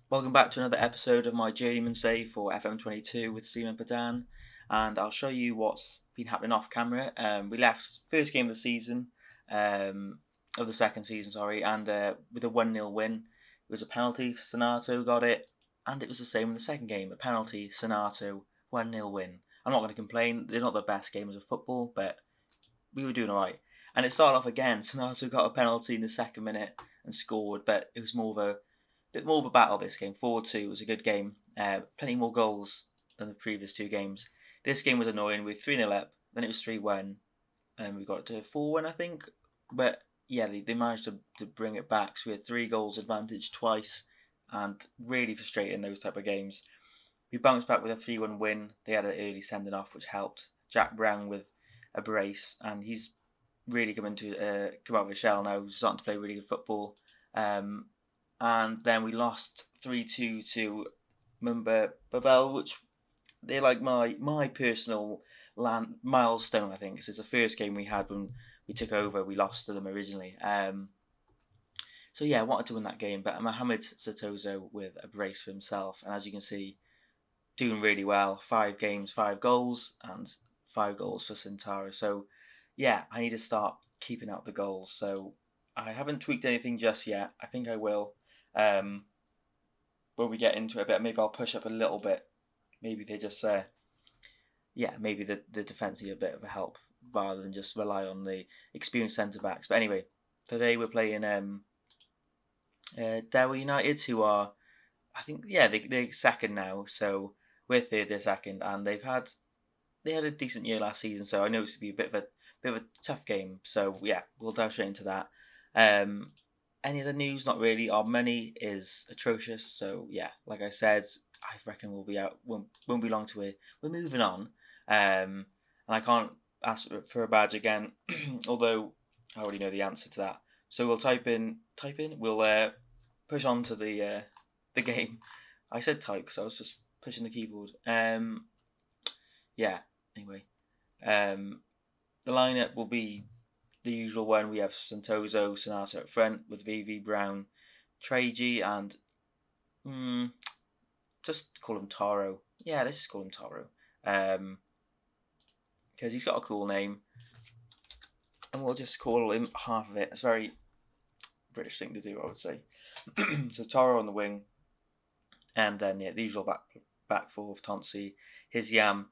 Welcome back to another episode of my Journeyman save for FM22 with Seaman Padan, and I'll show you what's been happening off camera. We left first game of the season, of the second season, sorry, and with a 1-0 win. It was a penalty, Sunarto got it, and it was the same in the second game, a penalty, Sunarto, 1-0 win. I'm not going to complain, they're not the best games of football, but we were doing alright. And it started off again, Sunarto got a penalty in the second minute and scored, but it was bit more of a battle this game. 4-2 was a good game. Plenty more goals than the previous two games. This game was annoying. We were 3-0 up, then it was 3-1, and we got to 4-1, I think. But yeah, they managed to bring it back. So we had 3 goals advantage twice, and really frustrating those type of games. We bounced back with a 3-1 win. They had an early sending off, which helped. Jack Brown with a brace, and he's really come out of his shell now. He's starting to play really good football. And then we lost 3-2 to Mumba Babel, which they're like my personal milestone, I think, because it's the first game we had when we took over. We lost to them originally. So yeah, I wanted to win that game, but Mohamed Santoso with a brace for himself, and as you can see, doing really well. 5 games, 5 goals, and 5 goals for Sintara. So yeah, I need to start keeping out the goals. So I haven't tweaked anything just yet. I think I will. When we get into it a bit, maybe I'll push up a little bit. Maybe they just maybe the defence need a bit of a help rather than just rely on the experienced centre backs. But anyway, today we're playing Dewa United, who are, I think, they're second now, so we're third, they're second, and they had a decent year last season, so I know it's to be a bit of a tough game. So yeah, we'll dive straight into that. Any other news? Not really. Our money is atrocious, so yeah, like I said, I reckon we'll be out. Won't be long to it. We're moving on, and I can't ask for a badge again, although I already know the answer to that. So we'll type in. We'll push on to the game. I said type because I was just pushing the keyboard. Yeah. Anyway, the lineup will be the usual one. We have Santoso Sunarto up front with VV Brown, Tragy, and just call him Taro. Yeah, let's just call him Taro. Because he's got a cool name. And we'll just call him half of it. It's a very British thing to do, I would say. So Taro on the wing. And then, the usual back four of Tonsi, Hisyam,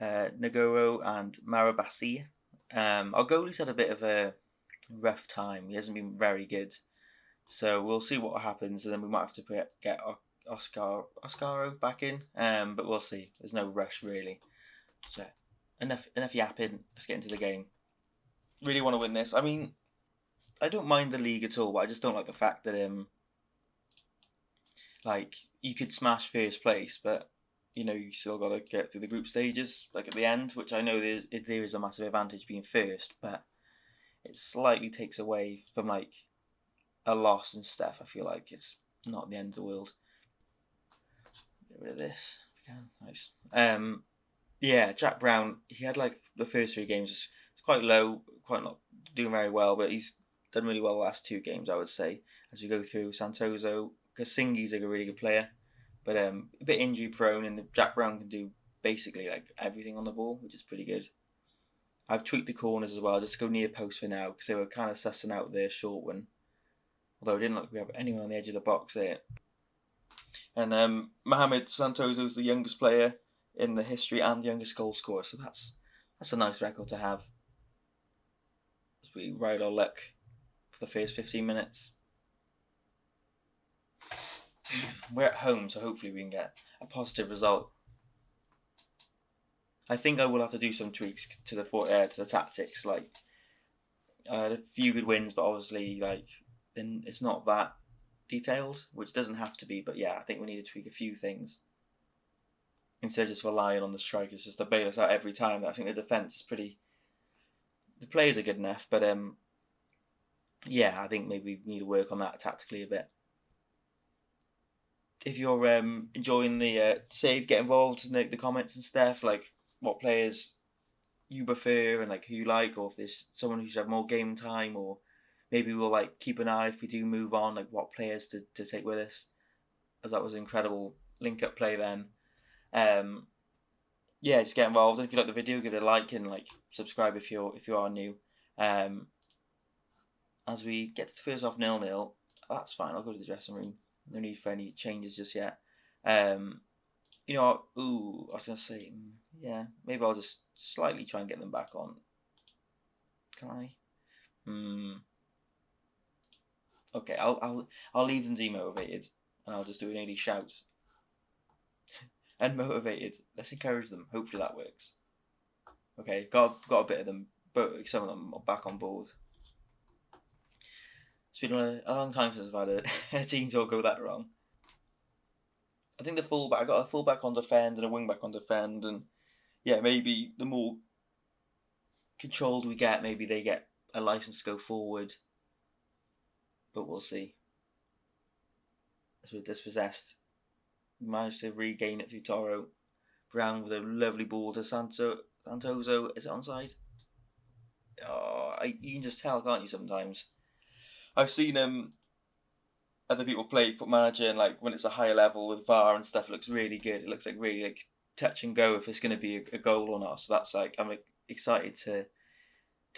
Nagoro, and Marabasi. Our goalie's had a bit of a rough time. He hasn't been very good. So we'll see what happens, and then we might have to get Oscaro back in. But we'll see. There's no rush, really. So enough yapping. Let's get into the game. Really want to win this. I mean, I don't mind the league at all, but I just don't like the fact that you could smash first place, but you still got to get through the group stages, like at the end, which I know there is a massive advantage being first, but it slightly takes away from like a loss and stuff. I feel like it's not the end of the world. Get rid of this if we can. Nice. Yeah, Jack Brown. He had like the first 3 games quite low, quite not doing very well, but he's done really well the last 2 games, I would say. As we go through, Santoso, Kasingi's like a really good player, but a bit injury prone, and Jack Brown can do basically like everything on the ball, which is pretty good. I've tweaked the corners as well, just to go near post for now, because they were kind of sussing out their short one. Although I didn't look we have anyone on the edge of the box there. And Mohamed Santoso is the youngest player in the history and the youngest goal scorer, so that's a nice record to have. As we ride our luck for the first 15 minutes. We're at home, so hopefully we can get a positive result. I think I will have to do some tweaks to the tactics. Like, I had a few good wins, but obviously, then it's not that detailed, which doesn't have to be. But yeah, I think we need to tweak a few things instead of just relying on the strikers just to bail us out every time. I think the defense is pretty. The players are good enough, but yeah, I think maybe we need to work on that tactically a bit. If you're enjoying the save, get involved in the comments and stuff, like what players you prefer and like who you like, or if there's someone who should have more game time, or maybe we'll like keep an eye if we do move on, like what players to take with us. as that was an incredible link-up play then. Yeah, just get involved. If you like the video, give it a like and subscribe if you are new. As we get to the first half 0-0, that's fine. I'll go to the dressing room. No need for any changes just yet. You know what? Ooh, I was gonna say, yeah, maybe I'll just slightly try and get them back on. Can I? Okay, I'll leave them demotivated, and I'll just do an 80 shout. Unmotivated. Let's encourage them. Hopefully that works. Okay, got a bit of them, but some of them are back on board. It's been a long time since I've had a team talk go that wrong. I think I got a fullback on defend and a wingback on defend, and yeah, maybe the more controlled we get, maybe they get a license to go forward. But we'll see. As we're dispossessed, we managed to regain it through Toro. Brown with a lovely ball to Santoso. Is it onside? Oh, you can just tell, can't you? Sometimes I've seen other people play Foot Manager, and when it's a higher level with VAR and stuff, it looks really good. It looks really touch and go if it's going to be a goal or not. So that's I'm excited to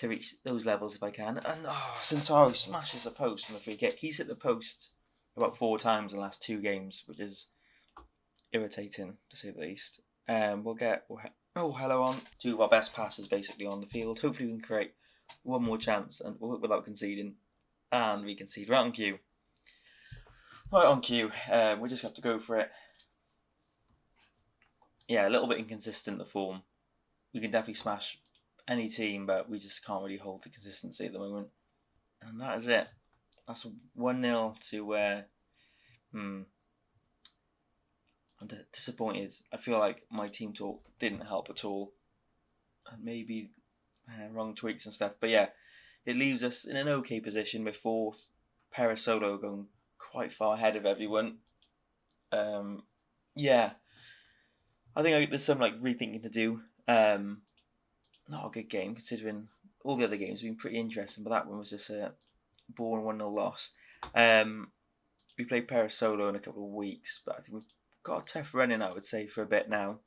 reach those levels if I can. And Santaro smashes a post from the free kick. He's hit the post about 4 times in the last 2 games, which is irritating to say the least. We'll get hello on 2 of our best passes basically on the field. Hopefully we can create one more chance and without conceding, and we concede right on cue. Right on cue. We just have to go for it. Yeah, a little bit inconsistent the form. We can definitely smash any team, but we just can't really hold the consistency at the moment. And that is it. That's 1-0 to I'm disappointed. I feel like my team talk didn't help at all. And maybe wrong tweaks and stuff. But yeah, it leaves us in an okay position with 4th. Parasolo going quite far ahead of everyone. Yeah. I think there's some rethinking to do. Not a good game considering all the other games have been pretty interesting, but that one was just a boring 1-0 loss. We played Parasolo in a couple of weeks, but I think we've got a tough run in, I would say, for a bit now.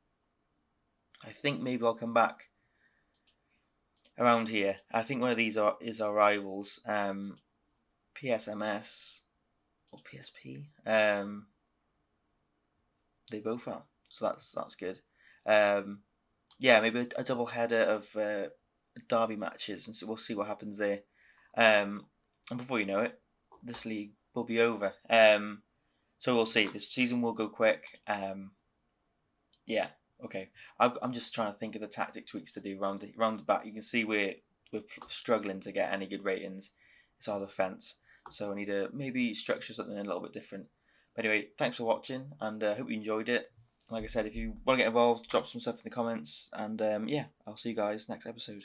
I think maybe I'll come back around here. I think one of these is our rivals, PSMS or PSP. They both are, so that's good. Yeah, maybe a double header of derby matches, and so we'll see what happens there. And before you know it, this league will be over. So we'll see. This season will go quick. Yeah, okay. I'm just trying to think of the tactic tweaks to do round the back. You can see we're struggling to get any good ratings. It's our defence, so I need to maybe structure something a little bit different. But anyway, thanks for watching, and I hope you enjoyed it. Like I said, if you want to get involved, drop some stuff in the comments, and yeah, I'll see you guys next episode.